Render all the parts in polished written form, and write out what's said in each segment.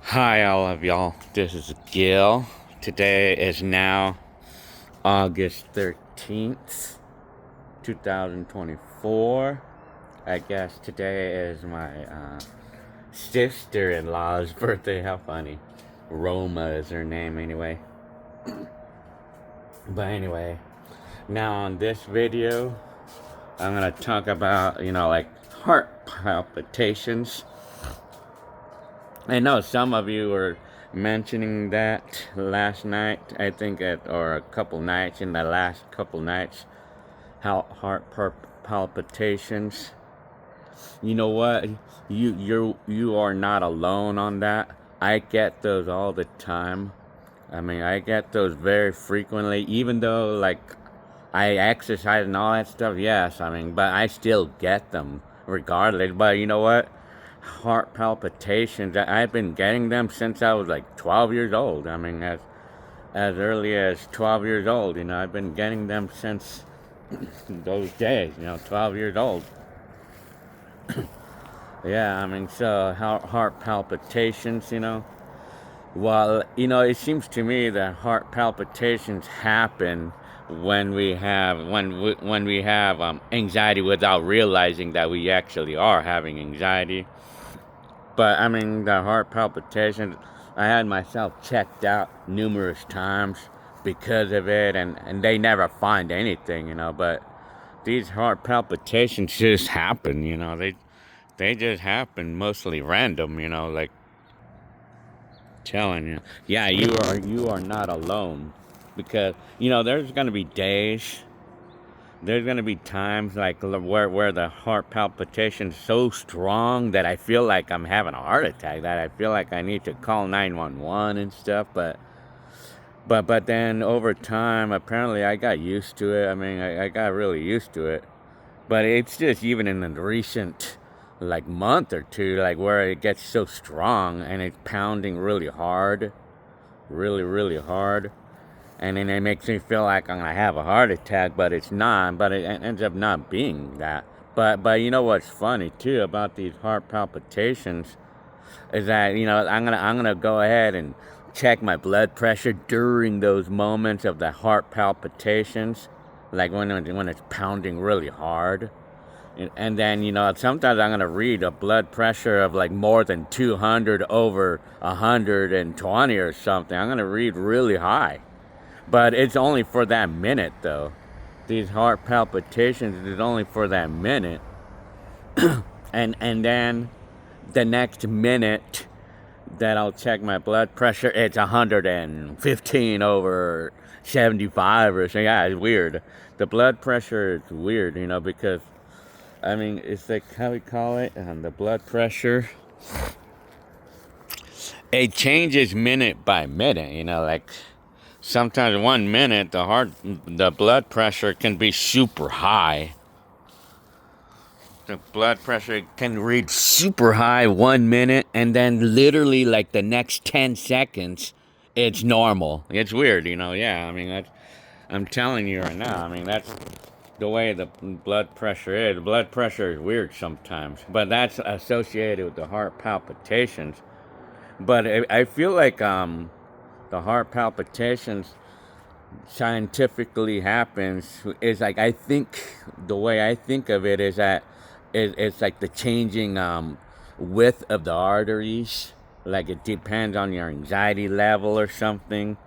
Hi, all of y'all. This is Gil. Today is now August 13th, 2024. I guess today is my sister in law's birthday. How funny. Roma is her name, anyway. But anyway, now on this video, I'm gonna talk about, like heart palpitations. I know some of you were mentioning that last night, I think, or a couple nights in the last couple nights, how palpitations. You know what? You are not alone on that. I get those all the time. I mean, I get those very frequently, even though like I exercise and all that stuff. Yes, I mean, but I still get them regardless. But you know what? Heart palpitations. I've been getting them since I was like 12 years old. I mean, as early as 12 years old. I've been getting them since those days. 12 years old. Yeah, I mean, so heart palpitations. Well, it seems to me that heart palpitations happen when we have anxiety without realizing that we actually are having anxiety. But I mean, the heart palpitations, I had myself checked out numerous times because of it, and they never find anything. But these heart palpitations just happen. They just happen, mostly random. Like telling you, yeah, you are not alone, because there's gonna be days. There's gonna be times like where the heart palpitation's so strong that I feel like I'm having a heart attack. That I feel like I need to call 911 and stuff. But then over time, apparently I got used to it. I mean, I got really used to it. But it's just even in the recent like month or two, like where it gets so strong and it's pounding really hard, really really hard, and then it makes me feel like I'm gonna have a heart attack, but it's not. But it ends up not being that. But you know what's funny too about these heart palpitations is that I'm gonna go ahead and check my blood pressure during those moments of the heart palpitations, like when it's pounding really hard. And then sometimes I'm gonna read a blood pressure of like more than 200 over 120 or something. I'm gonna read really high. But it's only for that minute, though. These heart palpitations is only for that minute, and then the next minute that I'll check my blood pressure, it's 115 over 75 or something. Yeah, it's weird. The blood pressure is weird, because I mean it's like how we call it, the blood pressure. It changes minute by minute, like sometimes 1 minute the blood pressure can be super high. The blood pressure can read super high 1 minute, and then literally like the next 10 seconds it's normal. It's weird. Yeah, I mean I'm telling you right now, I mean that's the way the blood pressure is. The blood pressure is weird sometimes, but that's associated with the heart palpitations. But I feel like the heart palpitations scientifically happens is like, I think the way I think of it is that it's like the changing width of the arteries. Like it depends on your anxiety level or something.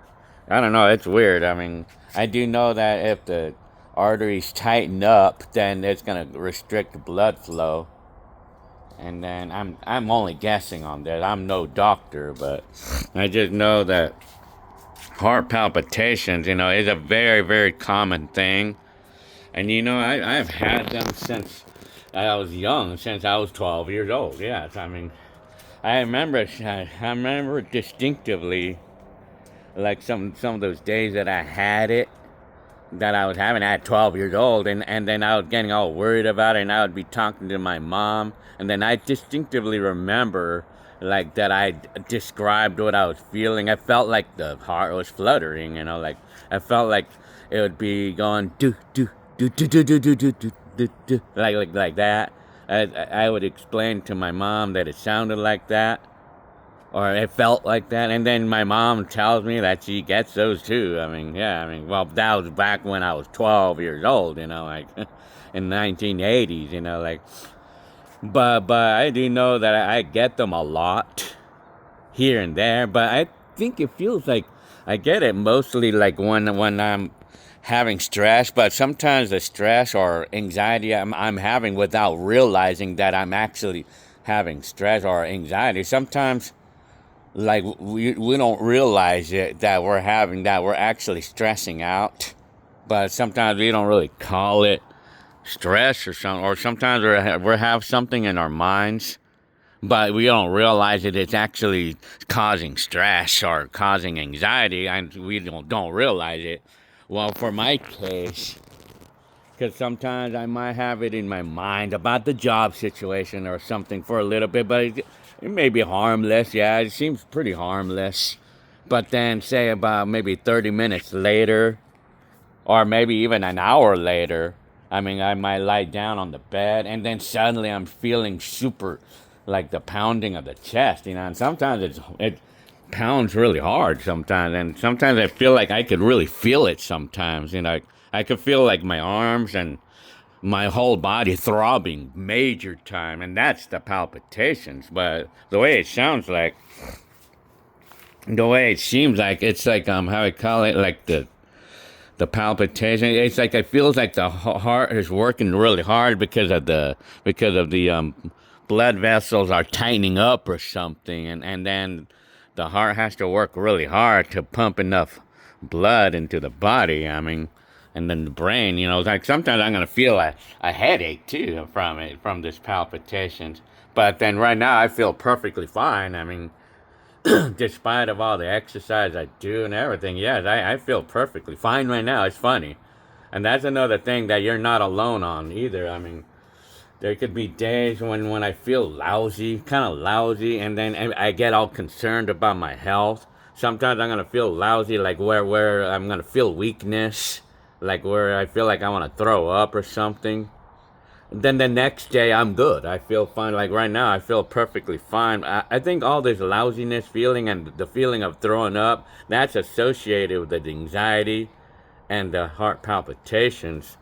I don't know. It's weird. I mean, I do know that if the arteries tighten up, then it's gonna restrict blood flow. And then I'm only guessing on that. I'm no doctor, but I just know that heart palpitations, is a very, very common thing. And, I've had them since I was young, since I was 12 years old. Yes, I mean, I remember distinctively, like some of those days that I had it, that I was having at 12 years old, and then I was getting all worried about it, and I would be talking to my mom, and then I distinctively remember like that I described what I was feeling. I felt like the heart was fluttering, like I felt like it would be going do do do do do do do do do do, like that. I would explain to my mom that it sounded like that. or it felt like that. And then my mom tells me that she gets those too. I mean, yeah, I mean, well, that was back when I was 12 years old, like in 1980s, like. But I do know that I get them a lot here and there. But I think it feels like I get it mostly like when I'm having stress. But sometimes the stress or anxiety I'm having without realizing that I'm actually having stress or anxiety. Sometimes like we don't realize it that we're having that we're actually stressing out. But sometimes we don't really call it stress or something, or sometimes we have something in our minds, but we don't realize it. It's actually causing stress or causing anxiety, and we don't realize it. Well, for my case, because sometimes I might have it in my mind about the job situation or something for a little bit, but it may be harmless. Yeah, it seems pretty harmless. But then, say about maybe 30 minutes later, or maybe even an hour later, I mean, I might lie down on the bed, and then suddenly I'm feeling super, like the pounding of the chest, and sometimes it pounds really hard sometimes, and sometimes I feel like I could really feel it sometimes, I could feel like my arms and my whole body throbbing major time, and that's the palpitations. But the way it sounds like, the way it seems like, it's like how I call it, like the palpitation. It's like it feels like the heart is working really hard because of the blood vessels are tightening up or something, and then the heart has to work really hard to pump enough blood into the body. I mean, and then the brain. Like sometimes I'm gonna feel a headache too from this palpitations. But then right now I feel perfectly fine. I mean, despite of all the exercise I do and everything, yes, I feel perfectly fine right now. It's funny. And that's another thing that you're not alone on either. I mean, there could be days when I feel lousy, kind of lousy, and then I get all concerned about my health. Sometimes I'm going to feel lousy, like where I'm going to feel weakness, like where I feel like I want to throw up or something. Then the next day I'm good. I feel fine. Like right now I feel perfectly fine. I think all this lousiness feeling and the feeling of throwing up, that's associated with the anxiety and the heart palpitations.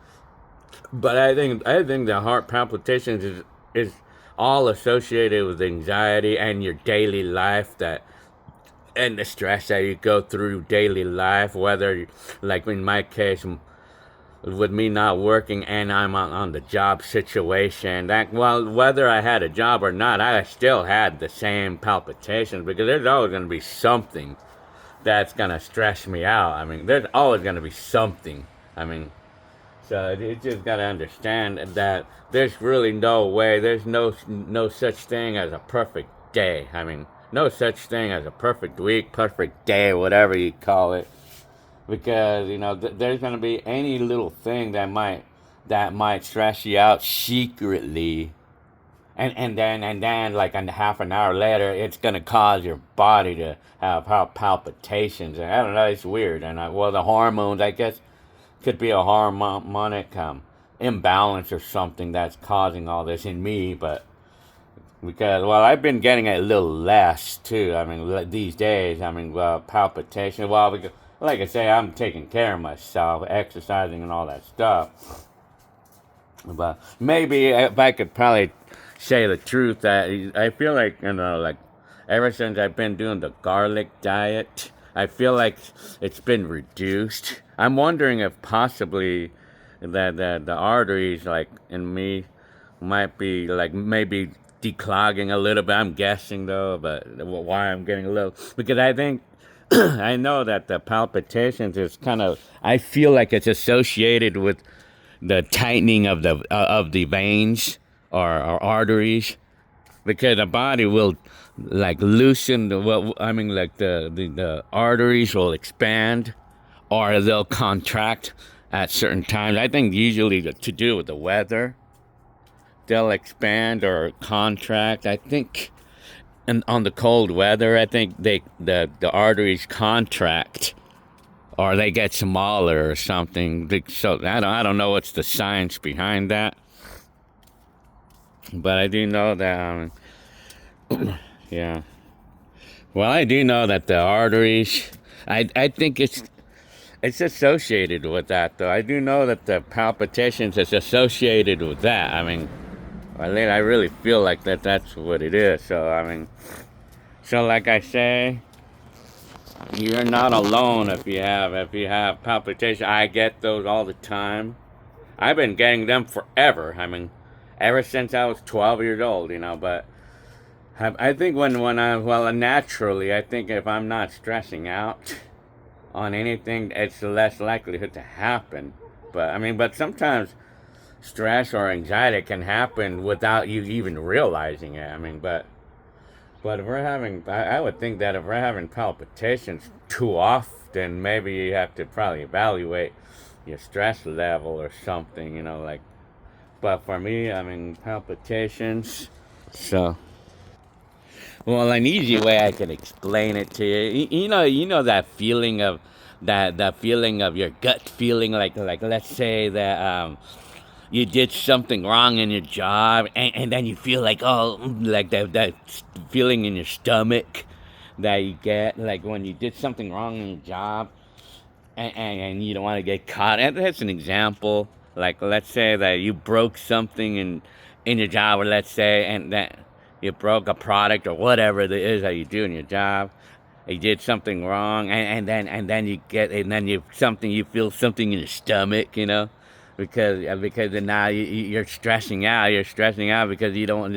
But I think the heart palpitations is all associated with anxiety and your daily life, that and the stress that you go through daily life, whether like in my case with me not working and I'm on the job situation, that, well, whether I had a job or not, I still had the same palpitations, because there's always going to be something that's going to stress me out. I mean, there's always going to be something. I mean, so you just got to understand that there's really no way, there's no such thing as a perfect day. I mean, no such thing as a perfect week, perfect day, whatever you call it, because there's going to be any little thing that might stress you out secretly, and then like a half an hour later it's going to cause your body to have palpitations, and I don't know, it's weird. And well, the hormones, I guess, could be a harmonic imbalance or something that's causing all this in me. But because, well, I've been getting it a little less too. I mean, these days, I mean, palpitation. Well, because, like I say, I'm taking care of myself, exercising and all that stuff. But maybe if I could probably say the truth, that I feel like, like ever since I've been doing the garlic diet, I feel like it's been reduced. I'm wondering if possibly that the arteries, like in me, might be like maybe declogging a little bit. I'm guessing though, but why I'm getting a little, because I think I know that the palpitations is kind of, I feel like it's associated with the tightening of the veins or arteries, because the body will like loosen the, well, I mean, like the arteries will expand or they'll contract at certain times. I think usually to do with the weather, they'll expand or contract. I think, and on the cold weather, I think the arteries contract or they get smaller or something. So I don't know what's the science behind that, but I do know that yeah. Well, I do know that the arteries, I think it's associated with that, though. I do know that the palpitations is associated with that. I mean, I really feel like that's what it is. So, I mean, so like I say, you're not alone if you have palpitations. I get those all the time. I've been getting them forever. I mean, ever since I was 12 years old, but I think naturally, I think if I'm not stressing out on anything, it's less likelihood to happen. But sometimes stress or anxiety can happen without you even realizing it. But if we're having, I would think that if we're having palpitations too often, maybe you have to probably evaluate your stress level or something, like. But for me, palpitations. So, well, an easy way I can explain it to you, you know that feeling of that feeling of your gut feeling, like let's say that you did something wrong in your job, and then you feel like, oh, like that feeling in your stomach that you get like when you did something wrong in your job, and you don't want to get caught. And that's an example. Like, let's say that you broke something in your job, or let's say, and that you broke a product or whatever it is that you do in your job. You did something wrong, and then you feel something in your stomach, because then now you're stressing out. You're stressing out because you don't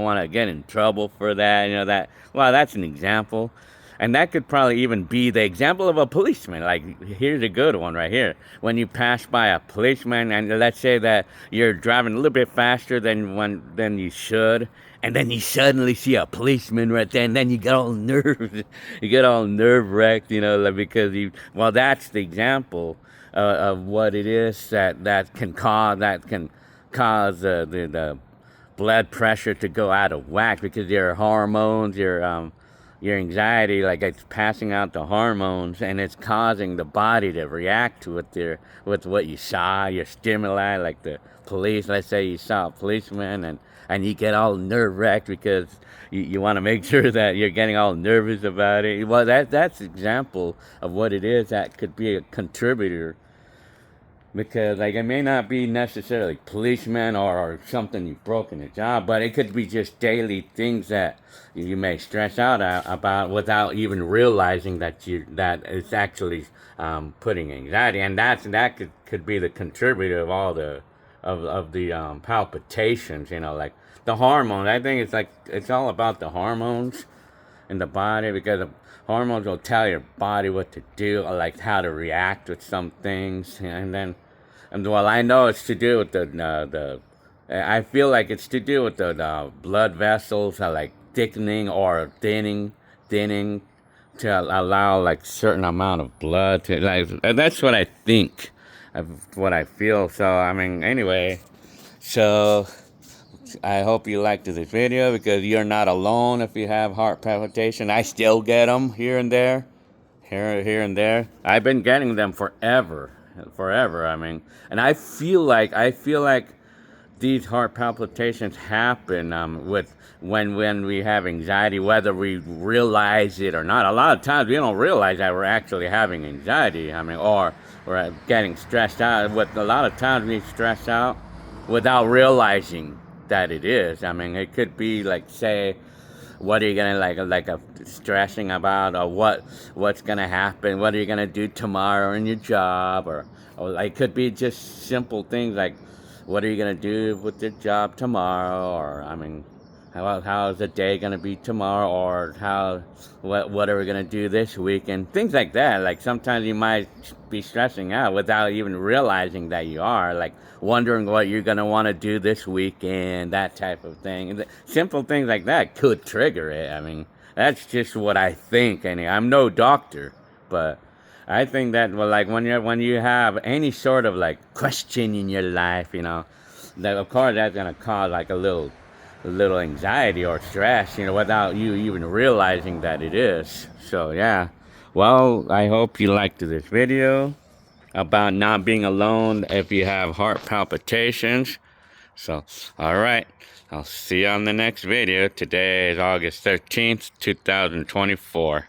want to get in trouble for that. That. Well, that's an example. And that could probably even be the example of a policeman. Like, here's a good one right here. When you pass by a policeman, and let's say that you're driving a little bit faster than you should, and then you suddenly see a policeman right there, and then you get all nervous. You get all nerve wracked, like, because that's the example of what it is that can cause the blood pressure to go out of whack, because your hormones, your anxiety, like, it's passing out the hormones, and it's causing the body to react to it with what you saw, your stimuli, like the police. Let's say you saw a policeman, and you get all nerve wracked because you want to make sure that you're getting all nervous about it. Well, that's an example of what it is that could be a contributor, because, like, it may not be necessarily policemen or something you broke in a job, but it could be just daily things that you may stress out about without even realizing that it's actually putting anxiety, and that could be the contributor of all the palpitations. Like the hormones. I think it's all about the hormones in the body, because the hormones will tell your body what to do, or like how to react with some things, and well, I know it's to do with I feel like it's to do with the blood vessels are like thickening or thinning to allow like certain amount of blood to, like, that's what I think of what I feel. So anyway, so I hope you liked this video, because you're not alone if you have heart palpitation. I still get them here and there, here and there. I've been getting them forever. And I feel like these heart palpitations happen with when we have anxiety, whether we realize it or not. A lot of times we don't realize that we're actually having anxiety. Or we're getting stressed out. With a lot of times we stress out without realizing that it is. It could be like, say, what are you gonna stressing about, or what's gonna happen? What are you gonna do tomorrow in your job, or like, could be just simple things like, what are you gonna do with your job tomorrow, or how is the day gonna be tomorrow, or what are we gonna do this weekend? Things like that. Like, sometimes you might be stressing out without even realizing that you are, like wondering what you're gonna want to do this weekend, that type of thing. Simple things like that could trigger it. That's just what I think. And I'm no doctor, but I think that, well, like, when you have any sort of like question in your life, that of course that's gonna cause like a little anxiety or stress, without you even realizing that it is. So yeah, well, I hope you liked this video about not being alone if you have heart palpitations. So, all right, I'll see you on the next video. Today is August 13th, 2024.